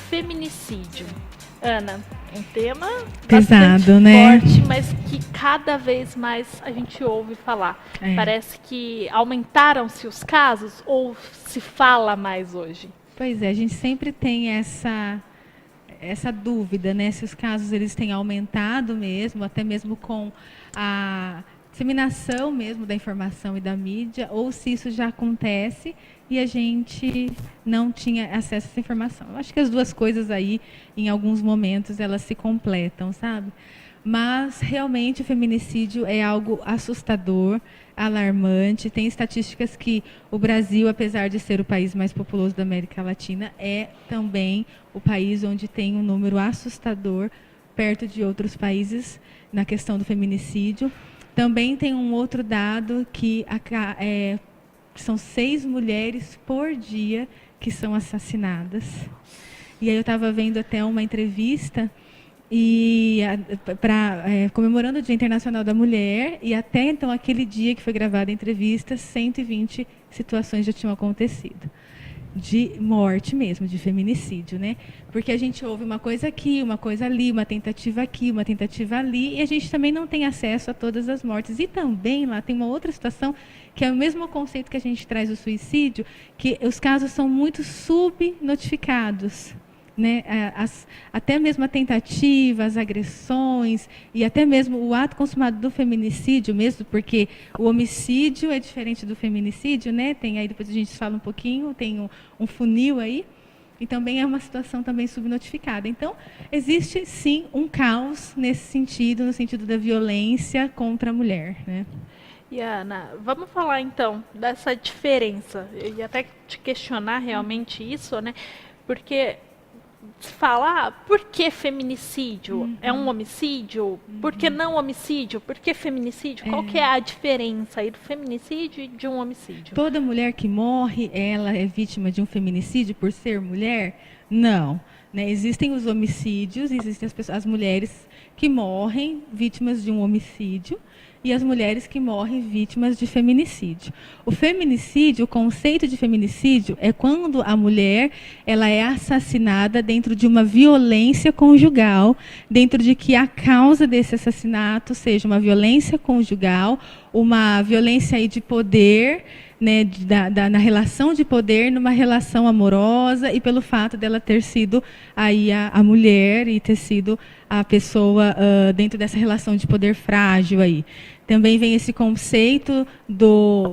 feminicídio. Ana, um tema pesado, né? Forte, mas que cada vez mais a gente ouve falar. Parece que aumentaram-se os casos ou se fala mais hoje? Pois é, a gente sempre tem essa dúvida, né? Se os casos eles têm aumentado mesmo, até mesmo com a disseminação mesmo da informação e da mídia, ou se isso já acontece e a gente não tinha acesso a essa informação. Eu acho que as duas coisas aí, em alguns momentos, elas se completam, sabe? Mas, realmente, o feminicídio é algo assustador, alarmante. Tem estatísticas que o Brasil, apesar de ser o país mais populoso da América Latina, é também o país onde tem um número assustador perto de outros países na questão do feminicídio. Também tem um outro dado que são 6 mulheres por dia que são assassinadas. E aí eu estava vendo até uma entrevista comemorando o Dia Internacional da Mulher, e até então, aquele dia que foi gravada a entrevista, 120 situações já tinham acontecido. De morte mesmo, de feminicídio, né? Porque a gente ouve uma coisa aqui, uma coisa ali, uma tentativa aqui, uma tentativa ali, e a gente também não tem acesso a todas as mortes. E também lá tem uma outra situação, que é o mesmo conceito que a gente traz do suicídio, que os casos são muito subnotificados. Né, até mesmo a tentativa, as agressões e até mesmo o ato consumado do feminicídio mesmo, porque o homicídio é diferente do feminicídio, né? Tem aí, depois a gente fala um pouquinho, tem um funil aí, e também é uma situação também subnotificada. Então, existe sim um caos nesse sentido, no sentido da violência contra a mulher, né? E Ana, vamos falar então dessa diferença. Eu ia até te questionar realmente isso, né? Porque se fala, por que feminicídio? É um homicídio? Por que não homicídio? Por que feminicídio? Qual que é a diferença aí do feminicídio e de um homicídio? Toda mulher que morre, ela é vítima de um feminicídio por ser mulher? Não. Né? Existem os homicídios, existem as mulheres que morrem vítimas de um homicídio, e as mulheres que morrem vítimas de feminicídio. O feminicídio, o conceito de feminicídio é quando a mulher ela é assassinada dentro de uma violência conjugal, dentro de que a causa desse assassinato seja uma violência conjugal, uma violência aí de poder, né, na relação de poder, numa relação amorosa, e pelo fato dela ter sido aí a mulher e ter sido a pessoa dentro dessa relação de poder frágil aí. Também vem esse conceito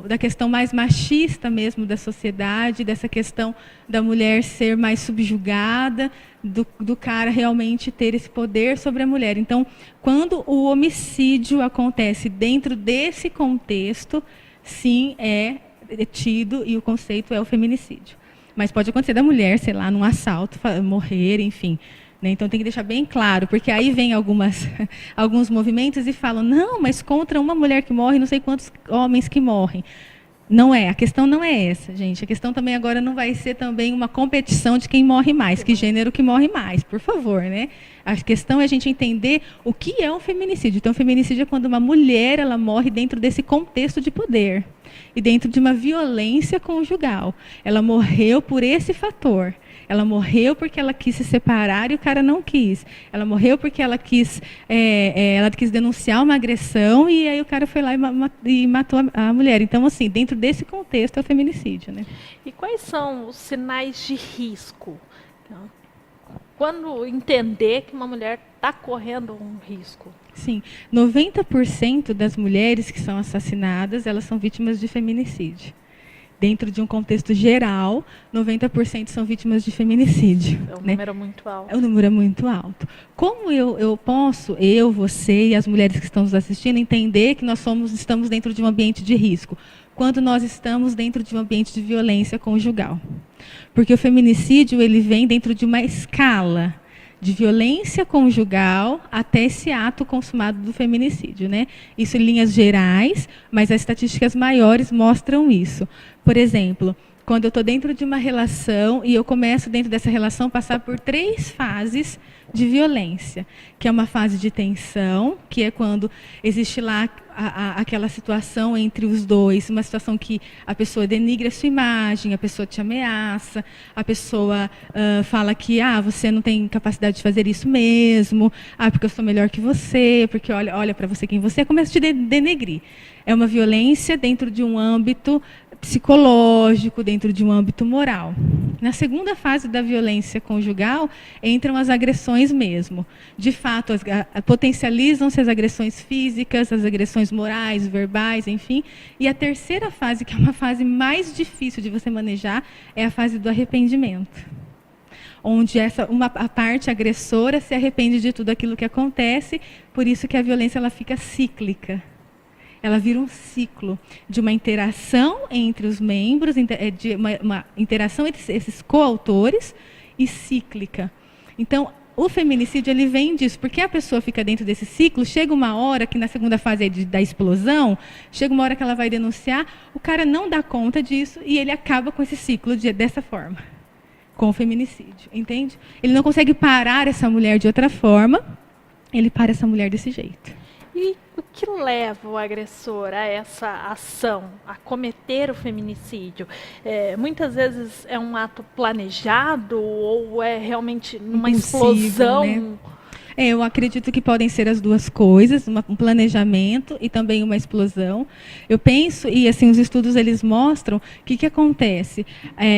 da questão mais machista mesmo da sociedade, dessa questão da mulher ser mais subjugada, do cara realmente ter esse poder sobre a mulher. Então, quando o homicídio acontece dentro desse contexto, sim, é tido, e o conceito é o feminicídio. Mas pode acontecer da mulher, sei lá, num assalto, morrer, enfim. Né? Então tem que deixar bem claro, porque aí vem alguns movimentos e falam, não, mas contra uma mulher que morre, não sei quantos homens que morrem. Não é, a questão não é essa, gente. A questão também agora não vai ser também uma competição de quem morre mais, que gênero que morre mais, por favor, né? A questão é a gente entender o que é um feminicídio. Então, o feminicídio é quando uma mulher ela morre dentro desse contexto de poder e dentro de uma violência conjugal. Ela morreu por esse fator. Ela morreu porque ela quis se separar e o cara não quis. Ela morreu porque ela quis denunciar uma agressão e aí o cara foi lá e matou a mulher. Então, assim, dentro desse contexto é o feminicídio, né? E quais são os sinais de risco? Então, quando entender que uma mulher está correndo um risco? Sim, 90% das mulheres que são assassinadas, elas são vítimas de feminicídio. Dentro de um contexto geral, 90% são vítimas de feminicídio. É um número muito alto. É um número muito alto. Como eu posso, você e as mulheres que estão nos assistindo, entender que nós estamos dentro de um ambiente de risco? Quando nós estamos dentro de um ambiente de violência conjugal. Porque o feminicídio ele vem dentro de uma escala de violência conjugal até esse ato consumado do feminicídio, né? Isso em linhas gerais, mas as estatísticas maiores mostram isso. Por exemplo, quando eu estou dentro de uma relação e eu começo, dentro dessa relação, passar por 3 fases de violência, que é uma fase de tensão, que é quando existe lá aquela situação entre os dois, uma situação que a pessoa denigra a sua imagem, a pessoa te ameaça, a pessoa fala que você não tem capacidade de fazer isso mesmo, porque eu sou melhor que você, porque olha para você quem você é, começa a te denegrir. É uma violência dentro de um âmbito psicológico, dentro de um âmbito moral. Na segunda fase da violência conjugal, entram as agressões mesmo. De fato, potencializam-se as agressões físicas, as agressões morais, verbais, enfim. E a terceira fase, que é uma fase mais difícil de você manejar, é a fase do arrependimento. Onde a parte agressora se arrepende de tudo aquilo que acontece, por isso que a violência ela fica cíclica. Ela vira um ciclo de uma interação entre os membros, de uma interação entre esses coautores e cíclica. Então, o feminicídio ele vem disso, porque a pessoa fica dentro desse ciclo, chega uma hora que na segunda fase da explosão, chega uma hora que ela vai denunciar, o cara não dá conta disso e ele acaba com esse ciclo dessa forma, com o feminicídio, entende? Ele não consegue parar essa mulher de outra forma, ele para essa mulher desse jeito. E o que leva o agressor a essa ação, a cometer o feminicídio? Muitas vezes é um ato planejado ou é realmente numa explosão? Né? Eu acredito que podem ser as duas coisas, um planejamento e também uma explosão. Eu penso, e assim os estudos eles mostram, o que acontece?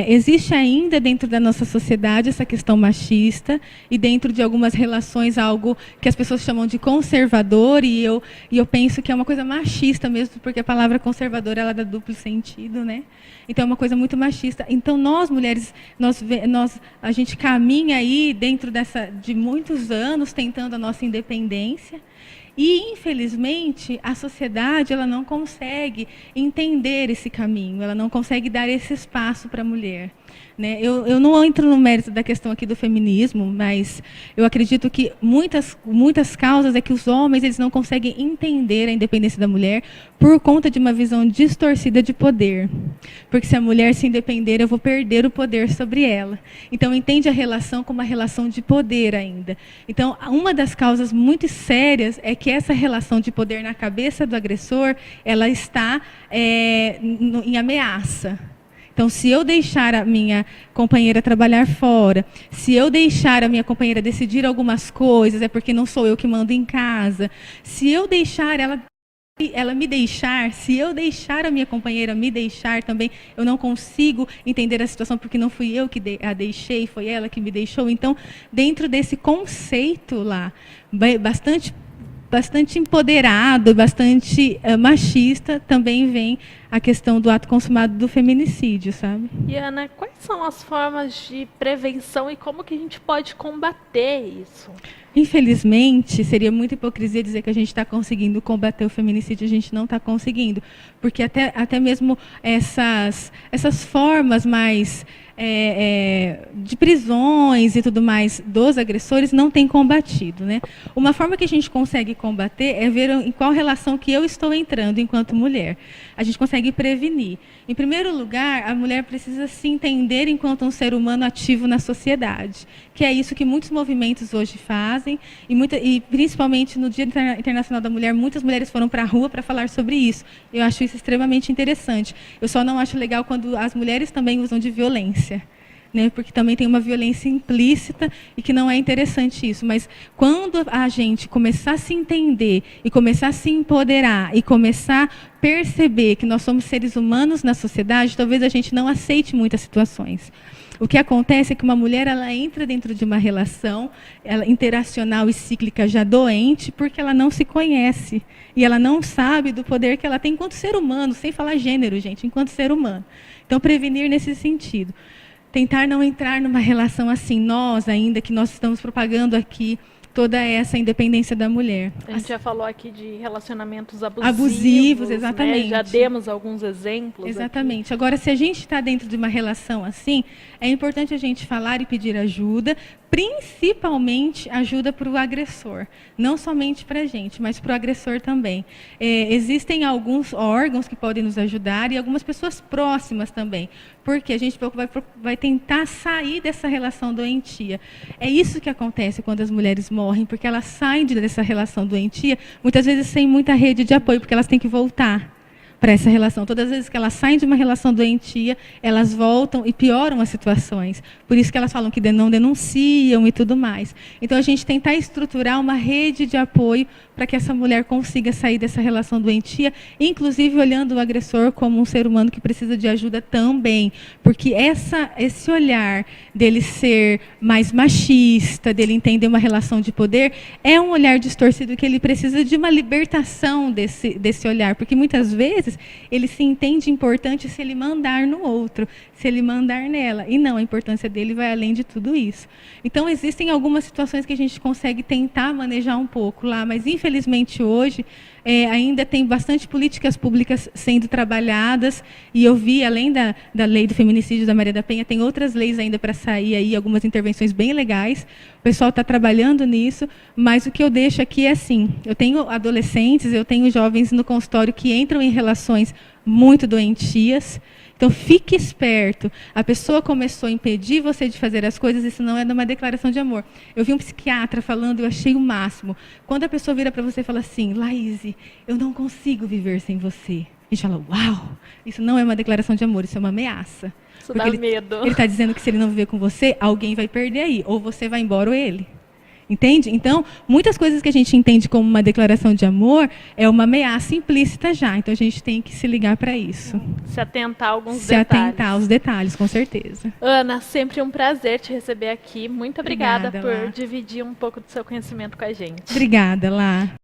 Existe ainda dentro da nossa sociedade essa questão machista e dentro de algumas relações algo que as pessoas chamam de conservador e eu penso que é uma coisa machista mesmo, porque a palavra conservador ela dá duplo sentido, né? Então é uma coisa muito machista. Então nós mulheres, a gente caminha aí dentro de muitos anos tentando a nossa independência e infelizmente a sociedade ela não consegue entender esse caminho, ela não consegue dar esse espaço para a mulher. Né? Eu não entro no mérito da questão aqui do feminismo, mas eu acredito que muitas causas é que os homens eles não conseguem entender a independência da mulher por conta de uma visão distorcida de poder. Porque se a mulher se independer, eu vou perder o poder sobre ela. Então, entende a relação como uma relação de poder ainda. Então, uma das causas muito sérias é que essa relação de poder na cabeça do agressor, ela está em ameaça. Então, se eu deixar a minha companheira trabalhar fora, se eu deixar a minha companheira decidir algumas coisas, é porque não sou eu que mando em casa. Se eu deixar ela me deixar, se eu deixar a minha companheira me deixar também, eu não consigo entender a situação porque não fui eu que a deixei, foi ela que me deixou. Então, dentro desse conceito lá, bastante empoderado, bastante machista, também vem a questão do ato consumado do feminicídio, sabe? E Ana, quais são as formas de prevenção e como que a gente pode combater isso? Infelizmente, seria muita hipocrisia dizer que a gente está conseguindo combater o feminicídio, a gente não está conseguindo. Porque até mesmo essas formas mais de prisões e tudo mais dos agressores não têm combatido. Né? Uma forma que a gente consegue combater é ver em qual relação que eu estou entrando enquanto mulher. A gente consegue prevenir. Em primeiro lugar, a mulher precisa se entender enquanto um ser humano ativo na sociedade, que é isso que muitos movimentos hoje fazem, e principalmente no Dia Internacional da Mulher, muitas mulheres foram para a rua para falar sobre isso. Eu acho isso extremamente interessante. Eu só não acho legal quando as mulheres também usam de violência. Né, porque também tem uma violência implícita e que não é interessante isso. Mas quando a gente começar a se entender e começar a se empoderar e começar a perceber que nós somos seres humanos na sociedade, talvez a gente não aceite muitas situações. O que acontece é que uma mulher ela entra dentro de uma relação interacional e cíclica já doente porque ela não se conhece e ela não sabe do poder que ela tem enquanto ser humano, sem falar gênero, gente, enquanto ser humano. Então, prevenir nesse sentido. Tentar não entrar numa relação assim, ainda que nós estamos propagando aqui toda essa independência da mulher. A gente já falou aqui de relacionamentos Abusivos, né? exatamente. Já demos alguns exemplos. Exatamente. Agora, se a gente está dentro de uma relação assim, é importante a gente falar e pedir ajuda, principalmente ajuda para o agressor. Não somente para a gente, mas para o agressor também. Existem alguns órgãos que podem nos ajudar e algumas pessoas próximas também, porque a gente vai tentar sair dessa relação doentia. É isso que acontece quando as mulheres morrem, porque elas saem dessa relação doentia, muitas vezes sem muita rede de apoio, porque elas têm que voltar para essa relação. Todas as vezes que elas saem de uma relação doentia, elas voltam e pioram as situações. Por isso que elas falam que não denunciam e tudo mais. Então, a gente tentar estruturar uma rede de apoio para que essa mulher consiga sair dessa relação doentia, inclusive olhando o agressor como um ser humano que precisa de ajuda também. Porque esse olhar dele ser mais machista, dele entender uma relação de poder, é um olhar distorcido que ele precisa de uma libertação desse olhar. Porque muitas vezes ele se entende importante se ele mandar no outro, se ele mandar nela. E não, a importância dele vai além de tudo isso. Então, existem algumas situações que a gente consegue tentar manejar um pouco lá, mas infelizmente hoje ainda tem bastante políticas públicas sendo trabalhadas, e eu vi, além da lei do feminicídio da Maria da Penha, tem outras leis ainda para sair aí, algumas intervenções bem legais. O pessoal está trabalhando nisso, mas o que eu deixo aqui é assim, eu tenho adolescentes, eu tenho jovens no consultório que entram em relações muito doentias. Então, fique esperto. A pessoa começou a impedir você de fazer as coisas, isso não é uma declaração de amor. Eu vi um psiquiatra falando, eu achei o máximo. Quando a pessoa vira para você e fala assim, Laíse, eu não consigo viver sem você. A gente fala, uau, isso não é uma declaração de amor, isso é uma ameaça. Isso dá medo. Ele está dizendo que se ele não viver com você, alguém vai perder aí. Ou você vai embora ou ele. Entende? Então, muitas coisas que a gente entende como uma declaração de amor é uma ameaça implícita já. Então, a gente tem que se ligar para isso. Se atentar a alguns detalhes. Se atentar aos detalhes, com certeza. Ana, sempre um prazer te receber aqui. Muito obrigada por Lá. dividir um pouco do seu conhecimento com a gente. Obrigada, Lá.